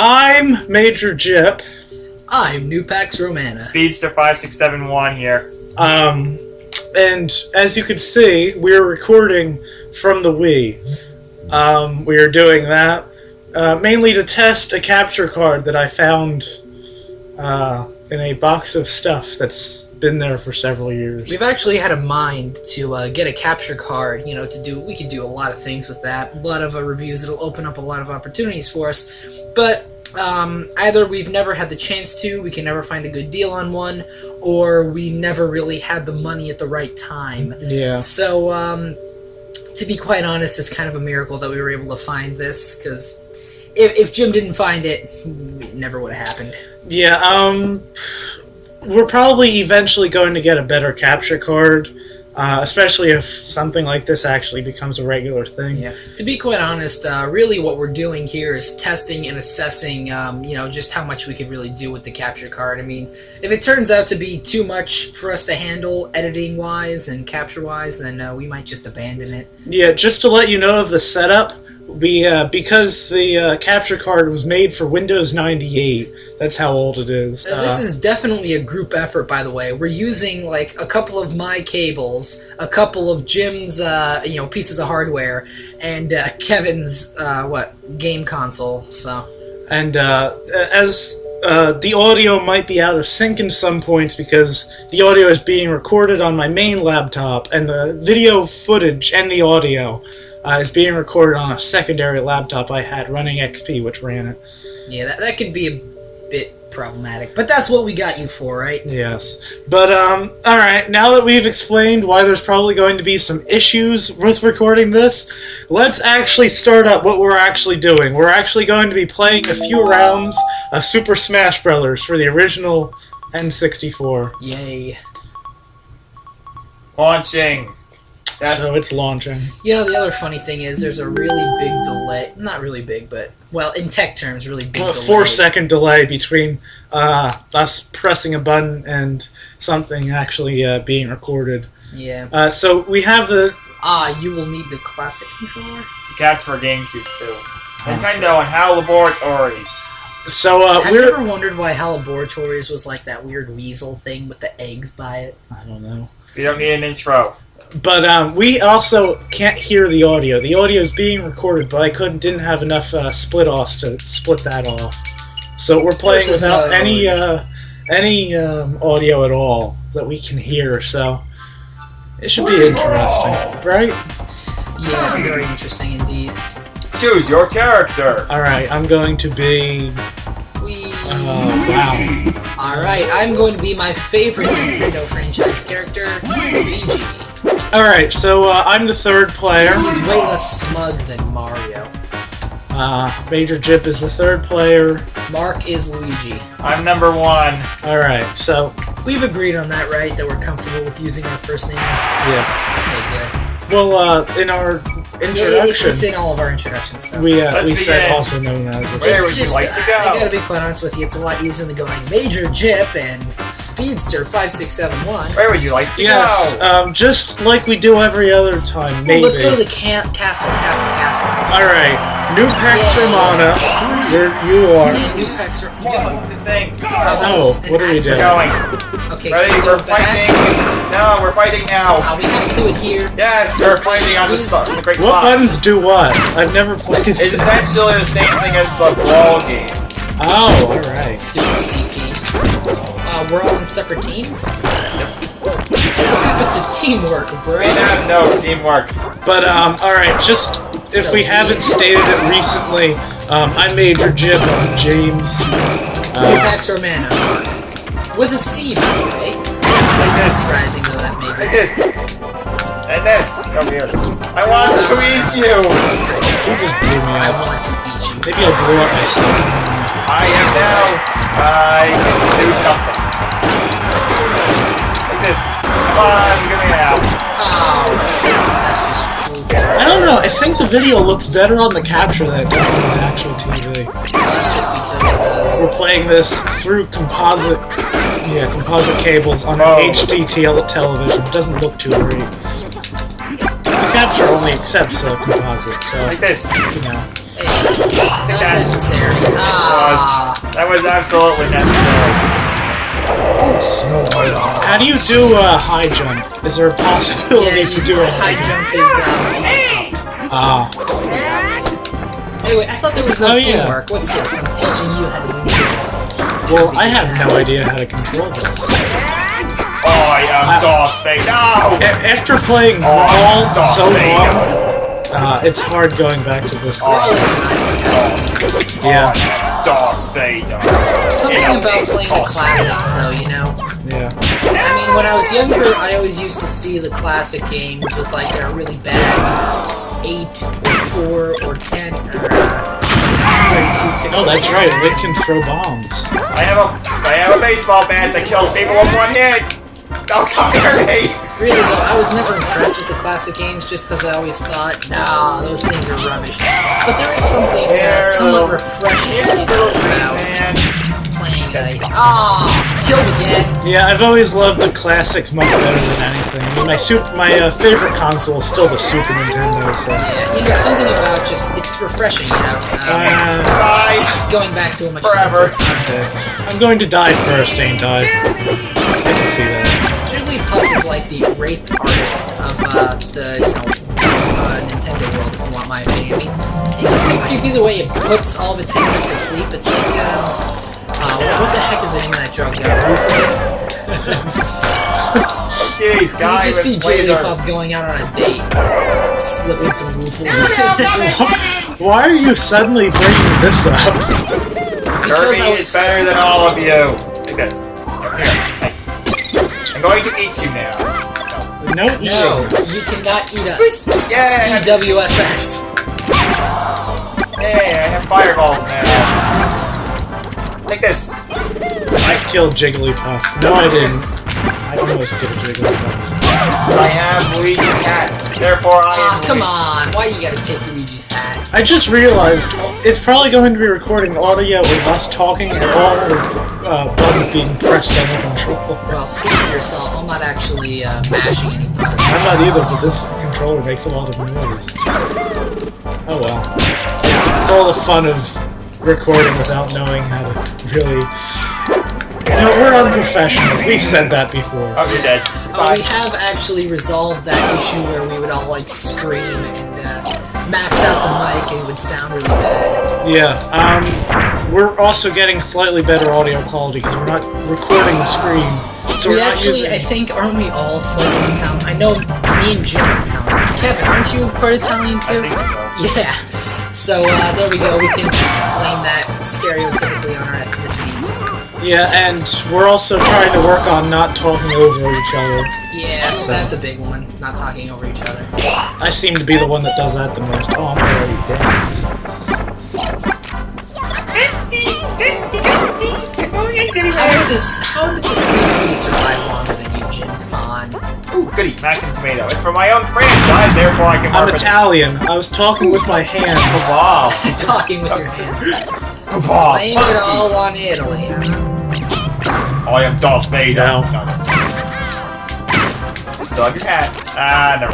I'm Major Jip. I'm Nupax Romana. Speedster 5671 here. And as you can see, we're recording from the Wii. We are doing that mainly to test a capture card that I found in a box of stuff that's been there for several years. We've actually had a mind to get a capture card, we could do a lot of things with that. A lot of reviews, it'll open up a lot of opportunities for us. But either we've never had the chance to, we can never find a good deal on one, or we never really had the money at the right time. Yeah. So, to be quite honest, it's kind of a miracle that we were able to find this, because if Jim didn't find it, it never would have happened. Yeah, we're probably eventually going to get a better capture card, especially if something like this actually becomes a regular thing. Yeah. To be quite honest, really what we're doing here is testing and assessing, just how much we could really do with the capture card. I mean, if it turns out to be too much for us to handle editing-wise and capture-wise, then we might just abandon it. Yeah, just to let you know of the setup, because the capture card was made for Windows 98, that's how old it is. This is definitely a group effort, by the way. We're using, like, a couple of my cables, a couple of Jim's, pieces of hardware, and Kevin's, game console, so... And, as the audio might be out of sync in some points because the audio is being recorded on my main laptop, and the video footage and the audio is being recorded on a secondary laptop I had running XP, which ran it. Yeah, that could be a bit problematic, but that's what we got you for, right? Yes. But, alright, now that we've explained why there's probably going to be some issues with recording this, let's actually start up what we're actually doing. We're actually going to be playing a few rounds of Super Smash Bros. For the original N64. Yay. Launching. So it's launching. The other funny thing is there's a really big delay. Not really big, but, well, in tech terms, really big delay. 4-second delay between us pressing a button and something actually being recorded. Yeah. So we have the... you will need the classic controller? The cat's for GameCube, too. Nintendo and HAL Laboratories. So, I've never wondered why HAL Laboratories was like that weird weasel thing with the eggs by it. I don't know. You don't need an intro. But we also can't hear the audio. The audio is being recorded, but I didn't have enough split-offs to split that off. So we're playing without any audio at all that we can hear. So it should be interesting, right? Yeah, very interesting indeed. Choose your character. All right, I'm going to be. Wow. Alright, I'm going to be my favorite Nintendo franchise character, Luigi. Alright, so I'm the third player. He's way less smug than Mario. Major Jip is the third player. Mark is Luigi. I'm number 1. Alright, so... We've agreed on that, right? That we're comfortable with using our first names? Yeah. Okay, good. Well, in our introduction... It's in all of our introductions, so... We said also known as... Where would you like to go? I gotta be quite honest with you, it's a lot easier than going Major Jip and Speedster 5671. Where would you like to go? Yes, just like we do every other time, maybe. Well, let's go to the castle. Alright, Nupax Romana, there you are. Yeah, Nupax Romana. You just moved the thing. Oh, what are we doing? Going. Okay, ready, we're fighting. No, we're fighting now. We have to do it here. Yes, we're fighting on the Great What Box. buttons do what? I've never played it. It's essentially the same thing as the brawl game. Oh, alright. Stupid CP. We're all on separate teams? What happened to teamwork, bro? We have no teamwork. But, alright, just if we haven't stated it recently, I'm Major Jip of James. Nupax Romana. With a C, by the way. Like this. Surprising though that may be. Like this. And this. Come here. I want to eat you. You just blew me I up. want to eat you. Maybe I blew up myself. I can do something. Like this. Come on, give me out. Oh, that's just cruel. I don't know, I think the video looks better on the capture than it does on the actual TV. That's just because We're playing this through composite cables on an HD television. It doesn't look too great. The capture only accepts composite, so... Like this. You know. Hey, not necessary. was absolutely necessary. How do you do a high jump? Is there a possibility to do a high jump? Is Anyway, I thought there was no teamwork. What's this? I'm teaching you how to do this. Well, I have no idea how to control this. I am Darth Vader. No! After playing Brawl so long, it's hard going back to this. Yeah. Darth Vader. Something about playing the classics, though, you know? Yeah. I mean, when I was younger, I always used to see the classic games with, like, a really bad 8 or 4 or 10 or 32 pixels. Oh, that's right. It can throw bombs. I have a baseball bat that kills people with one hit. Don't come near me. Really, though, I was never impressed with the classic games just because I always thought, nah, those things are rubbish. But there is something somewhat refreshing about playing killed again. Yeah, I've always loved the classics much better than anything. My favorite console is still the Super Nintendo. So. Yeah, you know, something about it's refreshing, you know. Bye. Going back to a much forever. Okay. I'm going to die first, ain't I? I can see that. Jigglypuff is like the rape artist of the Nintendo world, if you want my opinion. I mean, it's so creepy the way it puts all of its enemies to sleep. It's like, what the heck is the name of that drug? Jeez, guys. You just see Jigglypuff going out on a date, slipping some Roofle. Why are you suddenly bringing this up? Kirby is better than all of you. Like this. Here. I'm going to eat you now. No eating. No, you cannot eat us. Yeah. TWSS. Hey, I have fireballs now. Like this. I killed Jigglypuff. No, I didn't. I almost killed Jigglypuff. I have Luigi's hat. Therefore, I am. Come on. Why you gotta take Luigi's hat? I just realized it's probably going to be recording audio of us talking and all buttons being pressed on the controller. Well, speak for yourself. I'm not actually mashing any buttons. I'm not either, but this controller makes a lot of noise. Oh well. It's all the fun of recording without knowing how to really... No, we're unprofessional. We've said that before. Oh, you're dead. We have actually resolved that issue where we would all, like, scream and max out the mic and it would sound really bad. Yeah, we're also getting slightly better audio quality because we're not recording the screen. So we're not using... I think, aren't we all slightly Italian? I know me and Jim are Italian. Kevin, aren't you part Italian too? I think so. Yeah. So, there we go. We can explain that stereotypically on our ethnicities. Yeah, and we're also trying to work on not talking over each other. Yeah, so that's a big one. Not talking over each other. I seem to be the one that does that the most. Oh, I'm already dead. How did the CPU survive longer than you, Jim? Come on. Ooh, goody, Maxim Tomato. It's for my own franchise, therefore I can work I'm Italian. I was talking with my hands. Wow. Talking with your hands. Wow. Blame it all on Italy. I am Darth Vader. No. Still have your hat. Ah, no.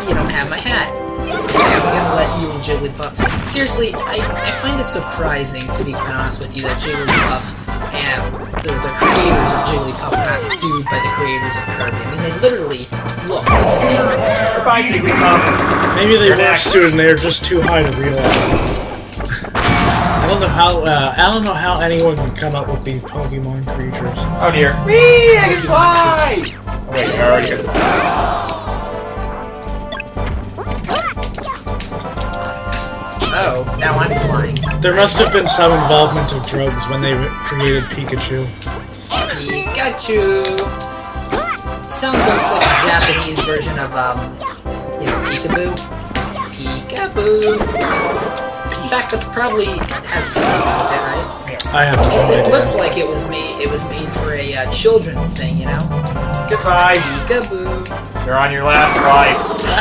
You don't have my hat. Okay, I'm gonna let you and Jigglypuff. Seriously, I find it surprising, to be quite honest with you, that Jigglypuff and the creators of Jigglypuff are not sued by the creators of Kirby. I mean, they literally listen. Goodbye, Jigglypuff. Maybe they were sued and they're just too high to realize. I don't know how anyone can come up with these Pokemon creatures. Oh dear. Whee! I can fly! Oh, wait, I already could fly. Oh, now I'm flying. There must have been some involvement of drugs when they created Pikachu. Pikachu! It sounds almost like a Japanese version of, peekaboo. Peekaboo! In fact, that probably has something to do with it, right? I have no idea. It looks like it was made for a children's thing, you know? Goodbye. Peekaboo. You're on your last flight.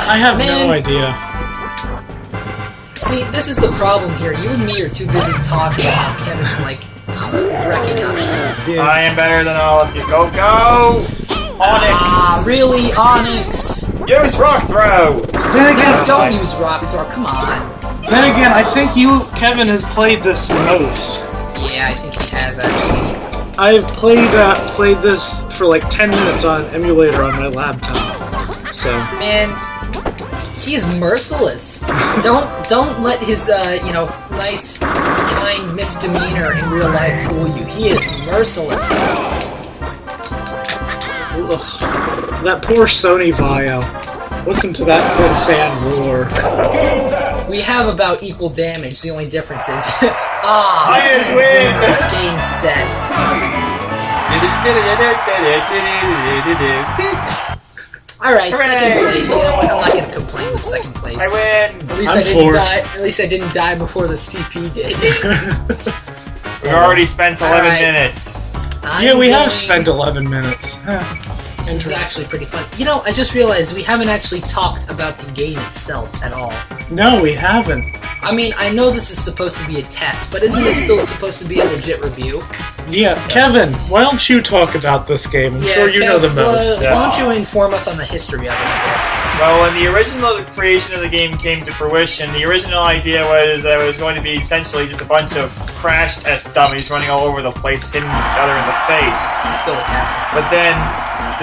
I have no idea. See, this is the problem here. You and me are too busy talking while Kevin's, like, just wrecking us. Yeah. I am better than all of you. Go, go! Onyx! Ah, really, Onyx? Use rock throw! Then again, Don't use rock throw, come on. Then again, I think Kevin, has played this the most. Yeah, I think he has. has actually. I've played this for like 10 minutes on an emulator on my laptop. So Man, he's merciless. Don't let his nice, kind misdemeanor in real life fool you. He is merciless. ugh, that poor Sony Vio. Listen to that poor fan roar. We have about equal damage. The only difference is I just win. game set. Alright, second place. You know what? I'm not gonna complain with second place. I win. At least I'm I didn't fourth. die. At least I didn't die before the CP did. We've already spent 11 Alright. minutes. Yeah, we have I'm spent 11 minutes. Huh. This is actually pretty fun. You know, I just realized we haven't actually talked about the game itself at all. No, we haven't. I mean, I know this is supposed to be a test, but isn't this still supposed to be a legit review? Yeah, Kevin, why don't you talk about this game? I'm sure you Kev, know the most. Yeah. Why don't you inform us on the history of it a bit? Well, when the original creation of the game came to fruition, the original idea was that it was going to be essentially just a bunch of crash test dummies running all over the place, hitting each other in the face. Let's go to Castle. But then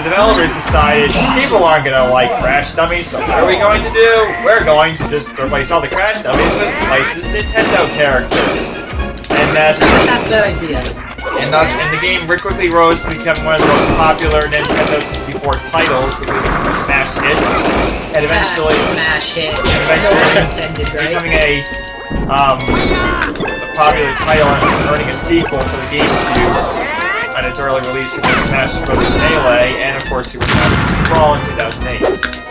the developers decided people aren't going to like crash dummies, so what are we going to do? We're going to just replace all the crash dummies with licensed Nintendo characters. And That's not a bad idea. and the game quickly rose to become one of the most popular Nintendo 64 titles, quickly becoming a smash hit, and eventually Smash hit. eventually No pun intended, right? becoming a popular title and earning a sequel for the GameCube on its early release, Super Smash Bros. Melee, and of course Super Smash Bros. Brawl in 2008.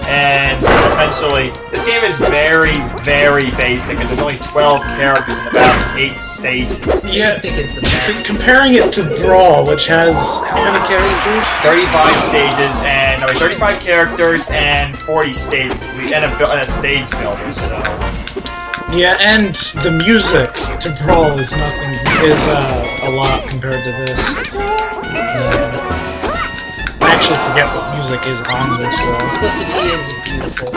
And essentially, this game is very, very basic, because there's only 12 characters and about 8 stages. Yeah, Basic is the best. comparing it to Brawl, which has how many characters? 35 stages, and 35 characters and 40 stages, and a stage builder. So Yeah, and the music to Brawl is a lot compared to this. I actually forget what music is on this. Simplicity is beautiful.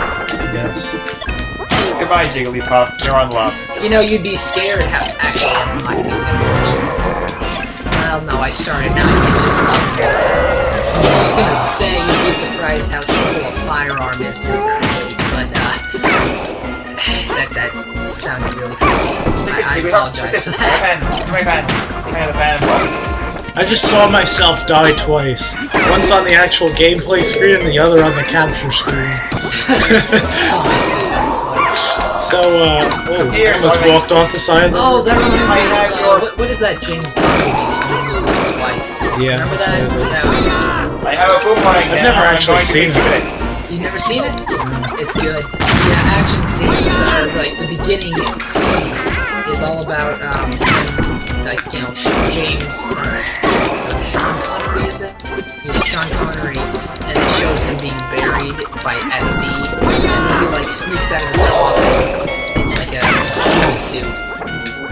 Yes. goodbye, Jigglypuff. You're on left. You know, you'd be scared how actually I'm not even gonna mention this. Well, no, I started. Now I can't just stop in that sentence. I was just gonna say you'd be surprised how simple a firearm is to create, but that sounded really cool. I apologize for that. Give me a pen. Give me the pen. I just saw myself die twice. Once on the actual gameplay screen and the other on the capture screen. Saw myself twice. So, I Dear, almost sorry. walked off the side. Oh, that reminds I me have of, your- what is that James Bond movie that you moved twice? Yeah, Remember that's that? what it is. That was I have a boomerang I've now. never I'm actually going to seen exhibit it. You've never seen it? It's good. The action scenes, like the beginning scene, is all about Sean Connery, is it? Yeah, Sean Connery, and it shows him being buried at sea, and then he sneaks out of his coffin in like a ski suit.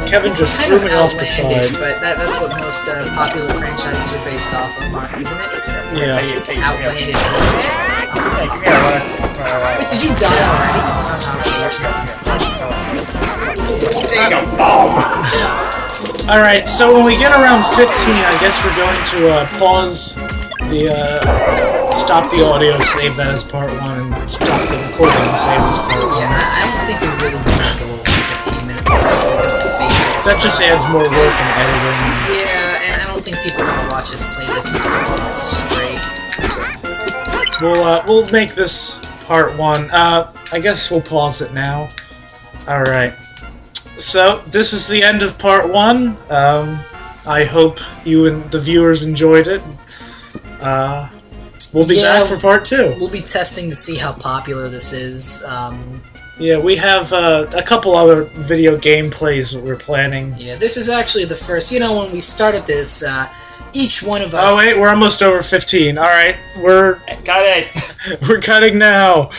Kevin just Kind threw of me off the outlandish, side. but that's what most popular franchises are based off of, Mark, isn't it? Yeah. Hey, Outlandish. come here. I wanna- Wait, did you die already? Oh, no, okay, you're still here. There you go. Boom! Alright, so when we get around 15, I guess we're going to pause the, stop the audio, save that as part 1, and stop the recording and save it as part 1. Yeah, I don't think we really want to go over 15 minutes with this, so let's face it. That just adds more work in editing. Yeah, and I don't think people want to watch us play this for 15 minutes straight. We'll make this part 1. I guess we'll pause it now. Alright. So, this is the end of part 1. I hope you and the viewers enjoyed it. We'll be back for part 2. We'll be testing to see how popular this is. Yeah, we have a couple other video gameplays that we're planning. Yeah, this is actually the first. You know, when we started this, each one of us... Oh wait, we're almost over 15. Alright, we're Got it. we're cutting now.